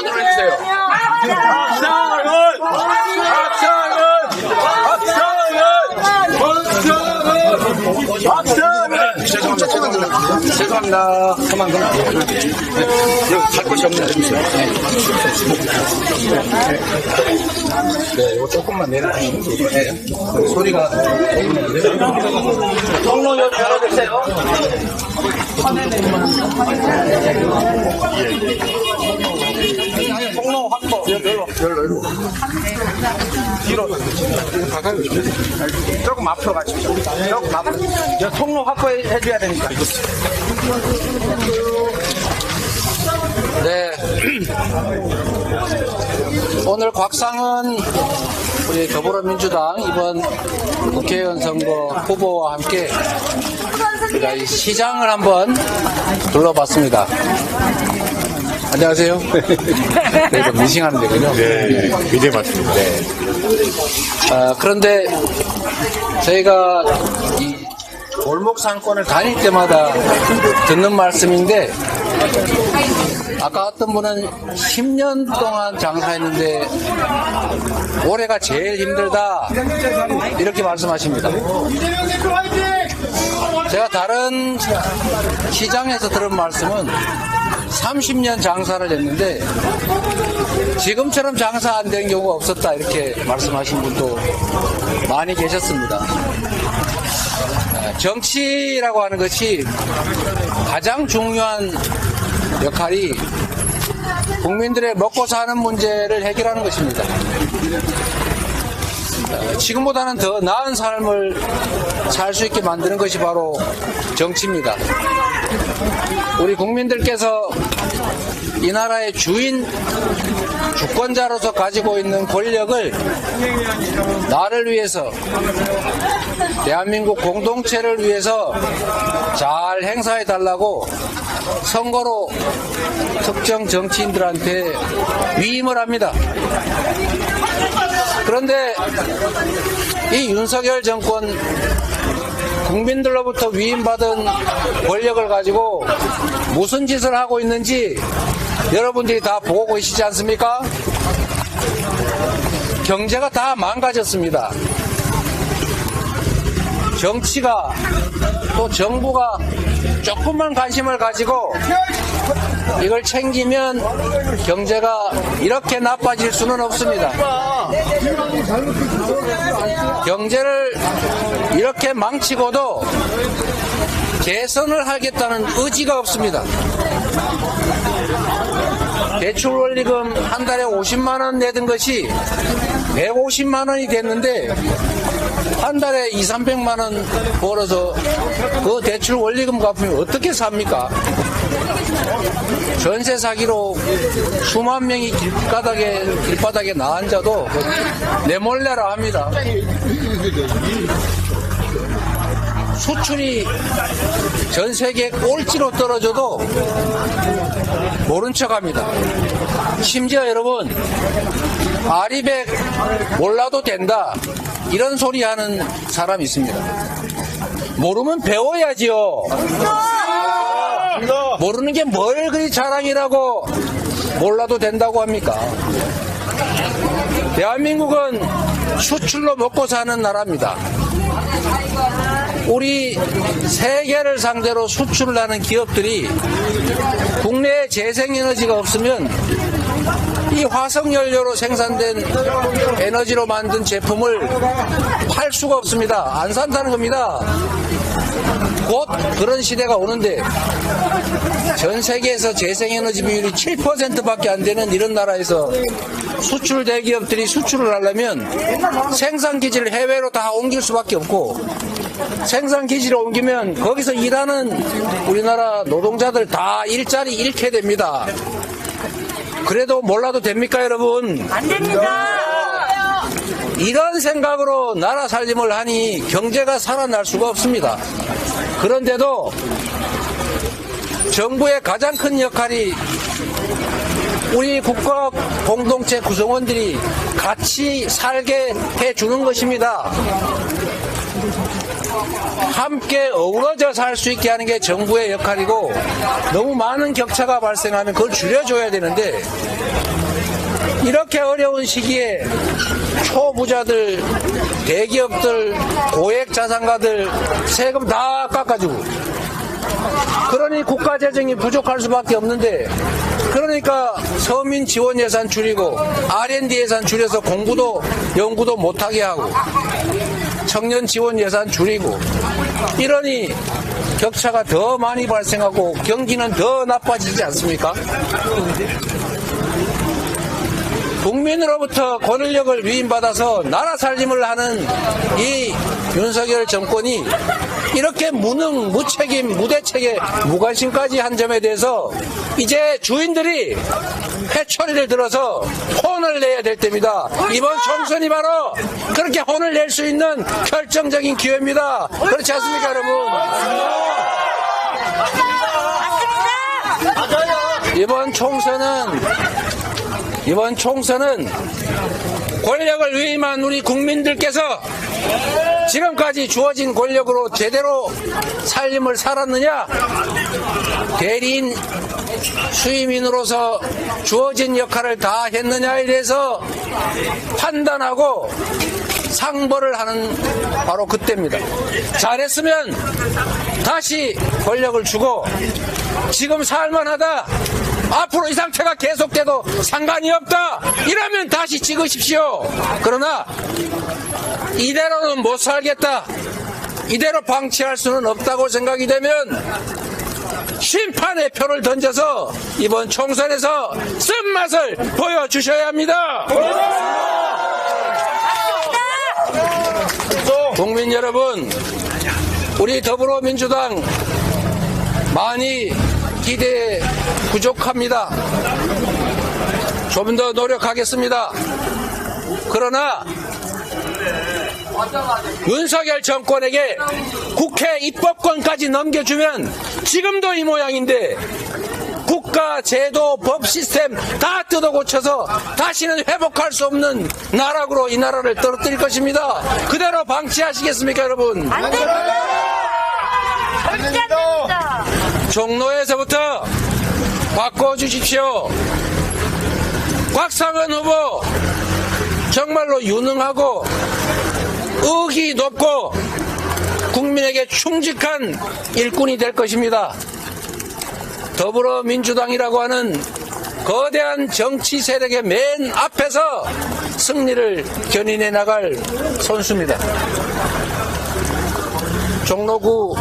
손으로 해주세요. 죄송합니다. 그만 그만. 여기 갈 곳이 없네. 네, 이거 조금만 내려주시면 좋겠네요. 소리가 통로 좀 열어주세요. 통로 확보. 열로. 뒤로 가까이 오시면 조금 앞으로 가십시오. 조금 앞으로. 통로 확보해줘야 되니까. 네. 오늘 곽상은 우리 더불어민주당 이번 국회의원 선거 후보와 함께 우리가 이 시장을 한번 둘러봤습니다. 안녕하세요. 네, 좀 미싱하는 데군요. 네, 이제 맞습니다. 네. 그런데 저희가 이 골목 상권을 다닐 때마다 듣는 말씀인데, 아까 어떤 분은 10년 동안 장사했는데 올해가 제일 힘들다 이렇게 말씀하십니다. 제가 다른 시장에서 들은 말씀은 30년 장사를 했는데 지금처럼 장사 안 된 경우가 없었다 이렇게 말씀하신 분도 많이 계셨습니다. 정치라고 하는 것이 가장 중요한 역할이 국민들의 먹고 사는 문제를 해결하는 것입니다. 지금보다는 더 나은 삶을 살 수 있게 만드는 것이 바로 정치입니다. 우리 국민들께서 이 나라의 주권자로서 가지고 있는 권력을 나를 위해서, 대한민국 공동체를 위해서 잘 행사해 달라고 선거로 특정 정치인들한테 위임을 합니다. 그런데 이 윤석열 정권, 국민들로부터 위임받은 권력을 가지고 무슨 짓을 하고 있는지 여러분들이 다 보고 계시지 않습니까? 경제가 다 망가졌습니다. 정치가, 또 정부가 조금만 관심을 가지고 이걸 챙기면 경제가 이렇게 나빠질 수는 없습니다. 경제를 이렇게 망치고도 개선을 하겠다는 의지가 없습니다. 대출원리금 한 달에 50만 원 내던 것이 150만 원이 됐는데 한 달에 200~300만 원 벌어서 그 대출 원리금 갚으면 어떻게 삽니까? 전세 사기로 수만 명이 길바닥에 나앉아도 내몰래라 합니다. 수출이 전 세계 꼴찌로 떨어져도 모른 척합니다. 심지어 여러분, 아리백 몰라도 된다 이런 소리 하는 사람이 있습니다. 모르면 배워야지요. 모르는 게 뭘 그리 자랑이라고 몰라도 된다고 합니까? 대한민국은 수출로 먹고 사는 나라입니다. 우리 세계를 상대로 수출을 하는 기업들이 국내에 재생에너지가 없으면 이 화석연료로 생산된 에너지로 만든 제품을 팔 수가 없습니다. 안 산다는 겁니다. 곧 그런 시대가 오는데 전 세계에서 재생에너지 비율이 7%밖에 안 되는 이런 나라에서 수출 대기업들이 수출을 하려면 생산기지를 해외로 다 옮길 수밖에 없고, 생산기지를 옮기면 거기서 일하는 우리나라 노동자들 다 일자리 잃게 됩니다. 그래도 몰라도 됩니까, 여러분? 안 됩니다. 이런 생각으로 나라 살림을 하니 경제가 살아날 수가 없습니다. 그런데도 정부의 가장 큰 역할이 우리 국가 공동체 구성원들이 같이 살게 해주는 것입니다. 함께 어우러져 살 수 있게 하는 게 정부의 역할이고, 너무 많은 격차가 발생하면 그걸 줄여줘야 되는데, 이렇게 어려운 시기에 초부자들, 대기업들, 고액 자산가들 세금 다 깎아주고, 그러니 국가 재정이 부족할 수밖에 없는데, 그러니까 서민 지원 예산 줄이고 R&D 예산 줄여서 공부도 연구도 못하게 하고, 청년 지원 예산 줄이고, 이러니 격차가 더 많이 발생하고 경기는 더 나빠지지 않습니까? 국민으로부터 권력을 위임받아서 나라 살림을 하는 이 윤석열 정권이 이렇게 무능, 무책임, 무대책에 무관심까지 한 점에 대해서 이제 주인들이 회초리를 들어서 혼을 내야 될 때입니다. 이번 총선이 바로 그렇게 혼을 낼 수 있는 결정적인 기회입니다. 그렇지 않습니까, 여러분? 이번 총선은 권력을 위임한 우리 국민들께서 지금까지 주어진 권력으로 제대로 살림을 살았느냐, 대리인 수임인으로서 주어진 역할을 다 했느냐에 대해서 판단하고 상벌을 하는 바로 그때입니다. 잘했으면 다시 권력을 주고, 지금 살만하다, 앞으로 이 상태가 계속돼도 상관이 없다, 이러면 다시 찍으십시오. 그러나 이대로는 못 살겠다, 이대로 방치할 수는 없다고 생각이 되면 심판의 표를 던져서 이번 총선에서 쓴맛을 보여주셔야 합니다. 국민 여러분, 우리 더불어민주당 많이 기대에 부족합니다. 좀 더 노력하겠습니다. 그러나 윤석열 정권에게 국회 입법권까지 넘겨주면 지금도 이 모양인데, 국가, 제도, 법 시스템 다 뜯어 고쳐서 다시는 회복할 수 없는 나락으로 이 나라를 떨어뜨릴 것입니다. 그대로 방치하시겠습니까, 여러분? 안 됩니다. 절대 안 됩니다. 종로에서부터 바꿔주십시오. 곽상은 후보 정말로 유능하고 의기 높고 국민에게 충직한 일꾼이 될 것입니다. 더불어민주당이라고 하는 거대한 정치 세력의 맨 앞에서 승리를 견인해 나갈 선수입니다. 종로구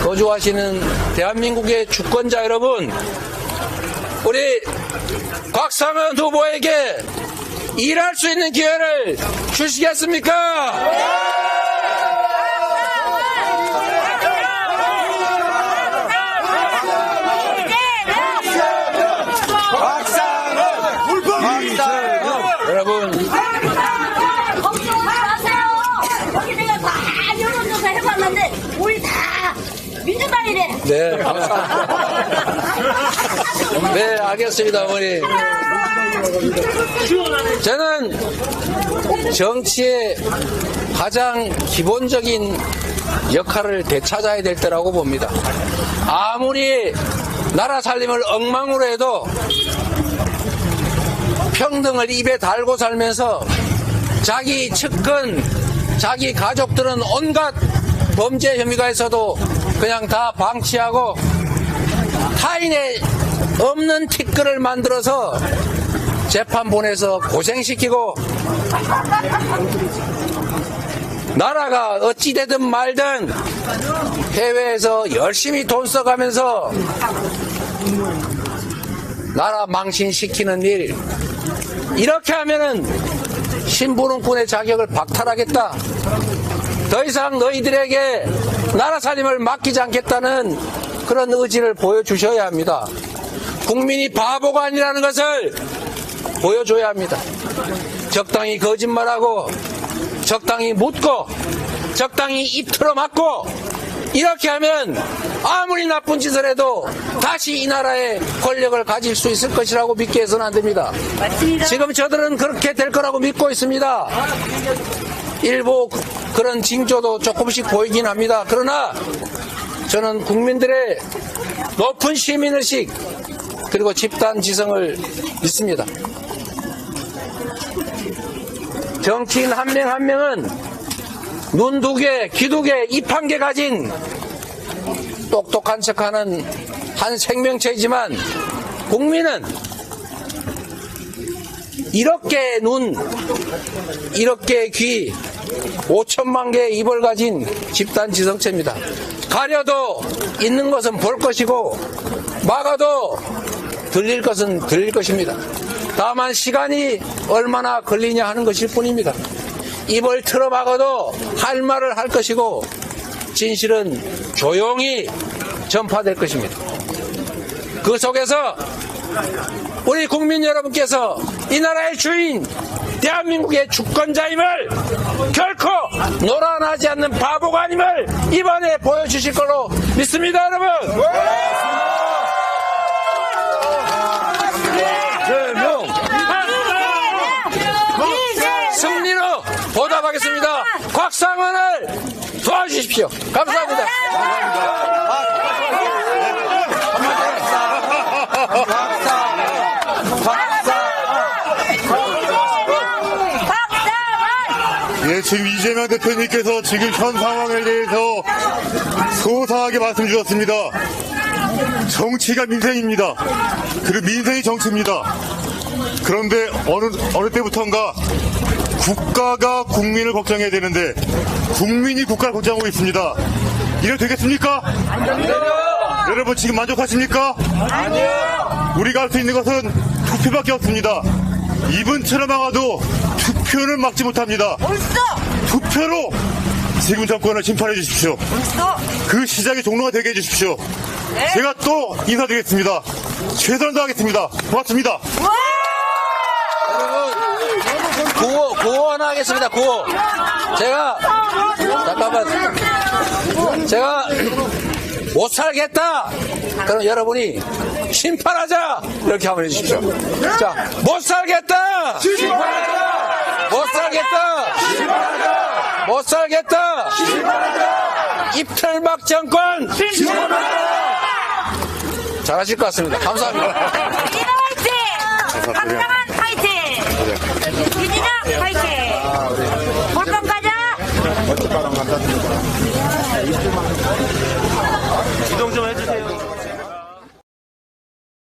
거주하시는 대한민국의 주권자 여러분, 우리 곽상은 후보에게 일할 수 있는 기회를 주시겠습니까? 여러분, 걱정 마세요. 거기 내가 다 여론조사 해봤는데 우리 다 민주당이래. 네, 감사합니다. 네, 알겠습니다, 어머니. 저는 정치의 가장 기본적인 역할을 되찾아야 될 때라고 봅니다. 아무리 나라 살림을 엉망으로 해도 평등을 입에 달고 살면서 자기 측근, 자기 가족들은 온갖 범죄 혐의가 있어도 그냥 다 방치하고 타인의 없는 티끌을 만들어서 재판 보내서 고생시키고, 나라가 어찌되든 말든 해외에서 열심히 돈 써가면서 나라 망신시키는 일, 이렇게 하면은 신부름꾼의 자격을 박탈하겠다, 더 이상 너희들에게 나라 살림을 맡기지 않겠다는 그런 의지를 보여주셔야 합니다. 국민이 바보가 아니라는 것을 보여줘야 합니다. 적당히 거짓말하고 적당히 묻고 적당히 입 틀어 막고 이렇게 하면 아무리 나쁜 짓을 해도 다시 이 나라의 권력을 가질 수 있을 것이라고 믿게 해서는 안 됩니다. 맞습니다. 지금 저들은 그렇게 될 거라고 믿고 있습니다. 일부 그런 징조도 조금씩 보이긴 합니다. 그러나 저는 국민들의 높은 시민의식 그리고 집단 지성을 믿습니다. 정치인 한 명 한 명은 눈 두 개, 귀 두 개, 입 한 개 가진 똑똑한 척하는 한 생명체이지만 국민은 이렇게 눈, 이렇게 귀, 5천만 개의 입을 가진 집단 지성체입니다. 가려도 있는 것은 볼 것이고 막아도 들릴 것은 들릴 것입니다. 다만 시간이 얼마나 걸리냐 하는 것일 뿐입니다. 입을 틀어 막아도 할 말을 할 것이고 진실은 조용히 전파될 것입니다. 그 속에서 우리 국민 여러분께서 이 나라의 주인 대한민국의 주권자임을 결코 노란하지 않는 바보가 아님을 이번에 보여주실 걸로 믿습니다. 여러분. 승리로 보답하겠습니다. 곽상원을 도와주십시오. 감사합니다. 예, 지금 이재명 대표님께서 지금 현 상황에 대해서 소상하게 말씀 주셨습니다. 정치가 민생입니다. 그리고 민생이 정치입니다. 그런데 어느 때부턴가 국가가 국민을 걱정해야 되는데 국민이 국가를 걱정하고 있습니다. 이래 되겠습니까? 아니요. 여러분 지금 만족하십니까? 아니요. 우리가 할 수 있는 것은 투표밖에 없습니다. 입은 막아도 투표는 막지 못합니다. 투표로 지금 정권을 심판해 주십시오. 그 시작의 종로가 되게 해주십시오. 제가 또 인사드리겠습니다. 최선을 다하겠습니다. 고맙습니다. 여러분, 구호 하나 하겠습니다. 구호. 제가 못 살겠다. 그럼 여러분이 심판하자 이렇게 한번 해주십시오. 자, 못 살겠다. 심판하자. 못 살겠다. 심판하자. 못 살겠다. 심판하자. 입틀막 정권. 심판하자. 잘하실 것 같습니다. 감사합니다.